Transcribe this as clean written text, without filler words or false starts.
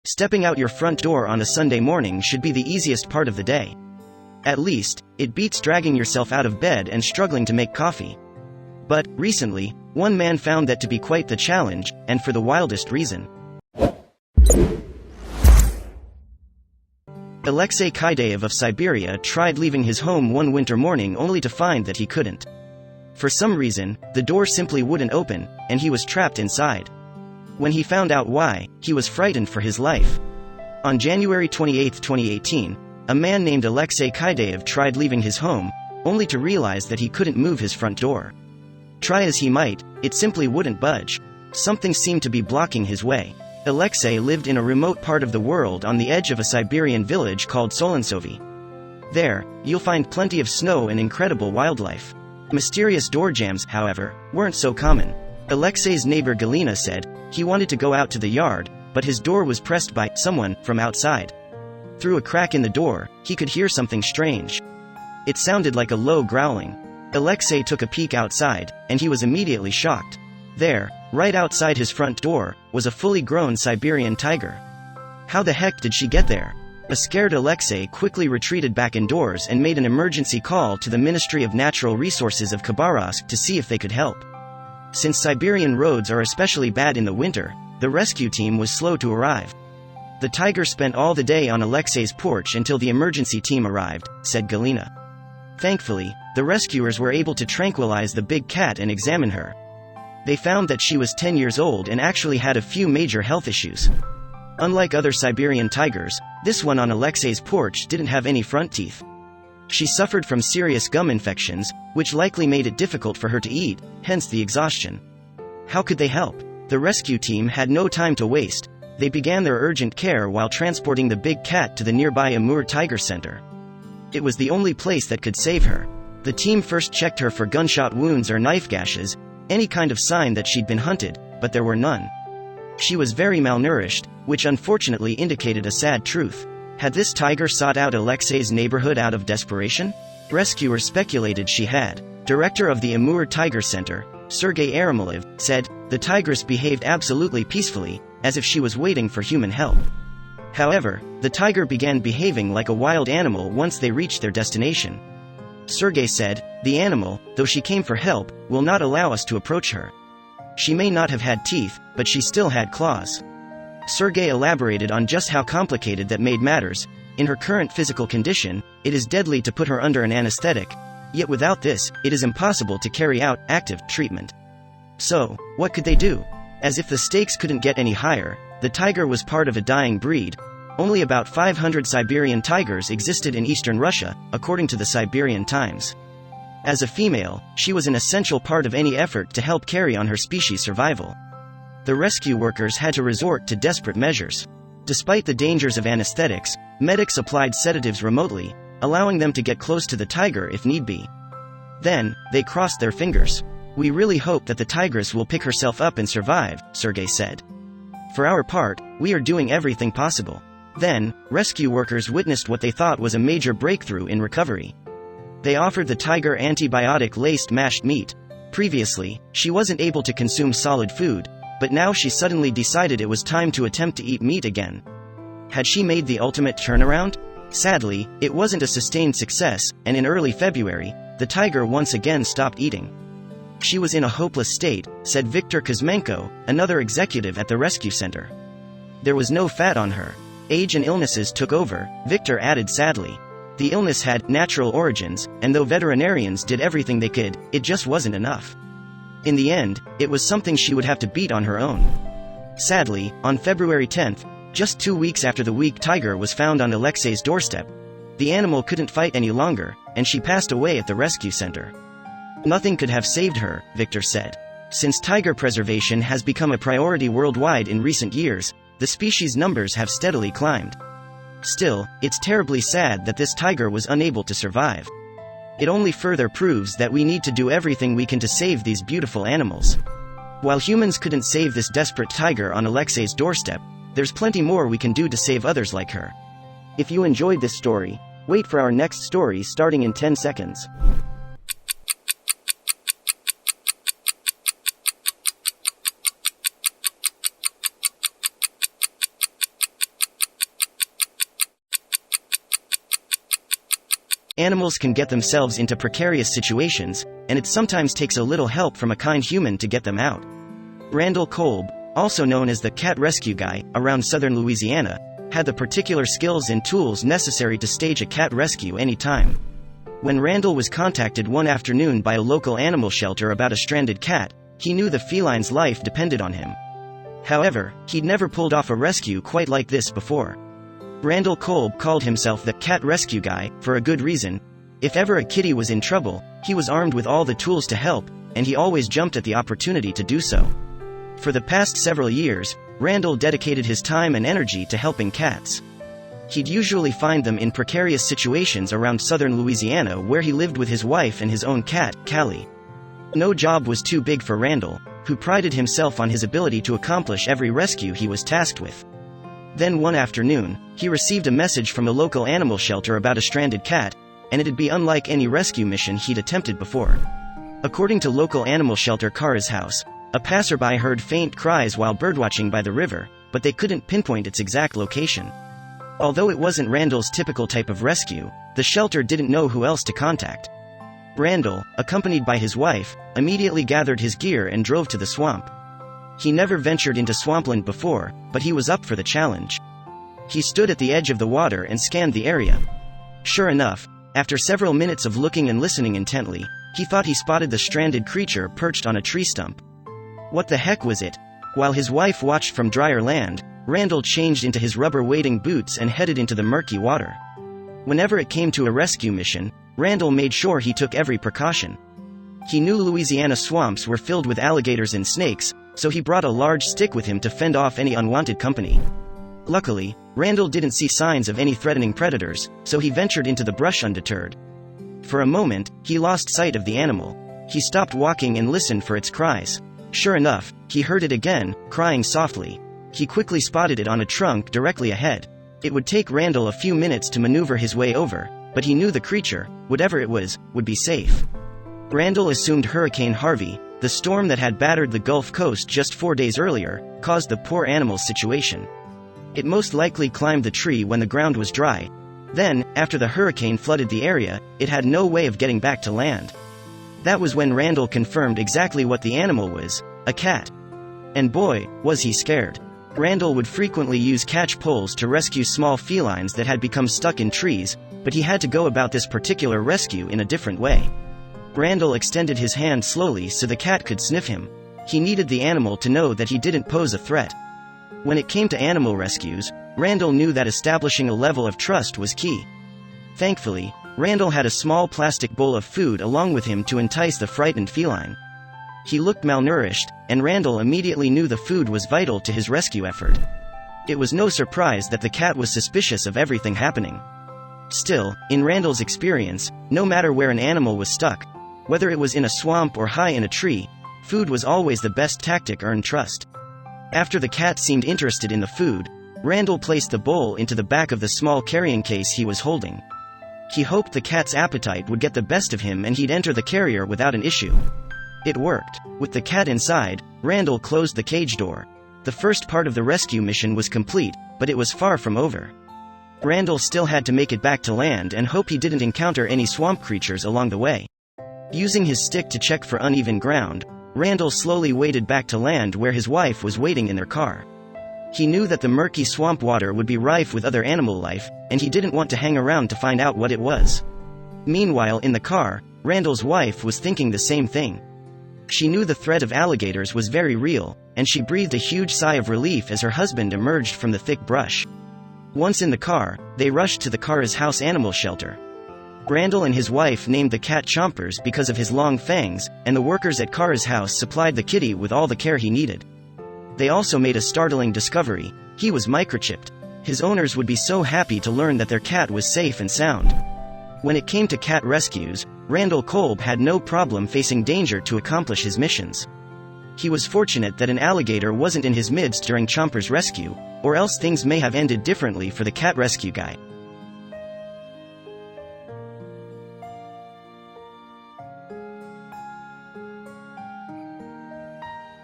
Stepping out your front door on a Sunday morning should be the easiest part of the day. At least, it beats dragging yourself out of bed and struggling to make coffee. But, recently, one man found that to be quite the challenge, and for the wildest reason. Alexei Kaidaev of Siberia tried leaving his home one winter morning only to find that he couldn't. For some reason, the door simply wouldn't open, and he was trapped inside. When he found out why, he was frightened for his life. On January 28, 2018, a man named Alexei Kaidaev tried leaving his home, only to realize that he couldn't move his front door. Try as he might, it simply wouldn't budge. Something seemed to be blocking his way. Alexei lived in a remote part of the world on the edge of a Siberian village called Solonsovy. There, you'll find plenty of snow and incredible wildlife. Mysterious door jams, however, weren't so common. Alexei's neighbor Galina said he wanted to go out to the yard, but his door was pressed by someone from outside. Through a crack in the door, he could hear something strange. It sounded like a low growling. Alexei took a peek outside, and he was immediately shocked. There, right outside his front door, was a fully grown Siberian tiger. How the heck did she get there? A scared Alexei quickly retreated back indoors and made an emergency call to the Ministry of Natural Resources of Khabarovsk to see if they could help. Since Siberian roads are especially bad in the winter, the rescue team was slow to arrive. The tiger spent all the day on Alexei's porch until the emergency team arrived, said Galina. Thankfully, the rescuers were able to tranquilize the big cat and examine her. They found that she was 10 years old and actually had a few major health issues. Unlike other Siberian tigers, this one on Alexei's porch didn't have any front teeth. She suffered from serious gum infections, which likely made it difficult for her to eat, hence the exhaustion. How could they help? The rescue team had no time to waste. They began their urgent care while transporting the big cat to the nearby Amur Tiger Center. It was the only place that could save her. The team first checked her for gunshot wounds or knife gashes, any kind of sign that she'd been hunted, but there were none. She was very malnourished, which unfortunately indicated a sad truth. Had this tiger sought out Alexei's neighborhood out of desperation? Rescuers speculated she had. Director of the Amur Tiger Center, Sergei Eremolov, said, "The tigress behaved absolutely peacefully, as if she was waiting for human help." However, the tiger began behaving like a wild animal once they reached their destination. Sergei said, "The animal, though she came for help, will not allow us to approach her. She may not have had teeth, but she still had claws." Sergei elaborated on just how complicated that made matters. In her current physical condition, it is deadly to put her under an anesthetic, yet without this, it is impossible to carry out active treatment. So, what could they do? As if the stakes couldn't get any higher, the tiger was part of a dying breed. Only about 500 Siberian tigers existed in eastern Russia, according to the Siberian Times. As a female, she was an essential part of any effort to help carry on her species' survival. The rescue workers had to resort to desperate measures. Despite the dangers of anesthetics, medics applied sedatives remotely, allowing them to get close to the tiger if need be. Then, they crossed their fingers. "We really hope that the tigress will pick herself up and survive," Sergei said. "For our part, we are doing everything possible." Then, rescue workers witnessed what they thought was a major breakthrough in recovery. They offered the tiger antibiotic-laced mashed meat. Previously, she wasn't able to consume solid food, but now she suddenly decided it was time to attempt to eat meat again. Had she made the ultimate turnaround? Sadly, it wasn't a sustained success, and in early February, the tiger once again stopped eating. She was in a hopeless state, said Viktor Kuzmenko, another executive at the rescue center. There was no fat on her. Age and illnesses took over, Viktor added sadly. The illness had natural origins, and though veterinarians did everything they could, it just wasn't enough. In the end, it was something she would have to beat on her own. Sadly, on February 10th, just 2 weeks after the weak tiger was found on Alexei's doorstep, the animal couldn't fight any longer, and she passed away at the rescue center. "Nothing could have saved her," Victor said. "Since tiger preservation has become a priority worldwide in recent years, the species' numbers have steadily climbed. Still, it's terribly sad that this tiger was unable to survive. It only further proves that we need to do everything we can to save these beautiful animals. While humans couldn't save this desperate tiger on Alexei's doorstep, there's plenty more we can do to save others like her." If you enjoyed this story, wait for our next story starting in 10 seconds. Animals can get themselves into precarious situations, and it sometimes takes a little help from a kind human to get them out. Randall Kolb, also known as the cat rescue guy, around southern Louisiana, had the particular skills and tools necessary to stage a cat rescue anytime. When Randall was contacted one afternoon by a local animal shelter about a stranded cat, he knew the feline's life depended on him. However, he'd never pulled off a rescue quite like this before. Randall Kolb called himself the cat rescue guy, for a good reason. If ever a kitty was in trouble, he was armed with all the tools to help, and he always jumped at the opportunity to do so. For the past several years, Randall dedicated his time and energy to helping cats. He'd usually find them in precarious situations around southern Louisiana where he lived with his wife and his own cat, Callie. No job was too big for Randall, who prided himself on his ability to accomplish every rescue he was tasked with. Then one afternoon, he received a message from a local animal shelter about a stranded cat, and it'd be unlike any rescue mission he'd attempted before. According to local animal shelter Kara's House, a passerby heard faint cries while birdwatching by the river, but they couldn't pinpoint its exact location. Although it wasn't Randall's typical type of rescue, the shelter didn't know who else to contact. Randall, accompanied by his wife, immediately gathered his gear and drove to the swamp. He never ventured into swampland before, but he was up for the challenge. He stood at the edge of the water and scanned the area. Sure enough, after several minutes of looking and listening intently, he thought he spotted the stranded creature perched on a tree stump. What the heck was it? While his wife watched from drier land, Randall changed into his rubber wading boots and headed into the murky water. Whenever it came to a rescue mission, Randall made sure he took every precaution. He knew Louisiana swamps were filled with alligators and snakes, so he brought a large stick with him to fend off any unwanted company. Luckily, Randall didn't see signs of any threatening predators, so he ventured into the brush undeterred. For a moment, he lost sight of the animal. He stopped walking and listened for its cries. Sure enough, he heard it again, crying softly. He quickly spotted it on a trunk directly ahead. It would take Randall a few minutes to maneuver his way over, but he knew the creature, whatever it was, would be safe. Randall assumed Hurricane Harvey, the storm that had battered the Gulf Coast just 4 days earlier, caused the poor animal's situation. It most likely climbed the tree when the ground was dry. Then, after the hurricane flooded the area, it had no way of getting back to land. That was when Randall confirmed exactly what the animal was: a cat. And boy, was he scared. Randall would frequently use catch poles to rescue small felines that had become stuck in trees, but he had to go about this particular rescue in a different way. Randall extended his hand slowly so the cat could sniff him. He needed the animal to know that he didn't pose a threat. When it came to animal rescues, Randall knew that establishing a level of trust was key. Thankfully, Randall had a small plastic bowl of food along with him to entice the frightened feline. He looked malnourished, and Randall immediately knew the food was vital to his rescue effort. It was no surprise that the cat was suspicious of everything happening. Still, in Randall's experience, no matter where an animal was stuck, whether it was in a swamp or high in a tree, food was always the best tactic to earn trust. After the cat seemed interested in the food, Randall placed the bowl into the back of the small carrying case he was holding. He hoped the cat's appetite would get the best of him and he'd enter the carrier without an issue. It worked. With the cat inside, Randall closed the cage door. The first part of the rescue mission was complete, but it was far from over. Randall still had to make it back to land and hope he didn't encounter any swamp creatures along the way. Using his stick to check for uneven ground, Randall slowly waded back to land where his wife was waiting in their car. He knew that the murky swamp water would be rife with other animal life, and he didn't want to hang around to find out what it was. Meanwhile, in the car, Randall's wife was thinking the same thing. She knew the threat of alligators was very real, and she breathed a huge sigh of relief as her husband emerged from the thick brush. Once in the car, they rushed to the Kara's House animal shelter. Randall and his wife named the cat Chompers because of his long fangs, and the workers at Kara's house supplied the kitty with all the care he needed. They also made a startling discovery: he was microchipped. His owners would be so happy to learn that their cat was safe and sound. When it came to cat rescues, Randall Kolb had no problem facing danger to accomplish his missions. He was fortunate that an alligator wasn't in his midst during Chomper's rescue, or else things may have ended differently for the cat rescue guy.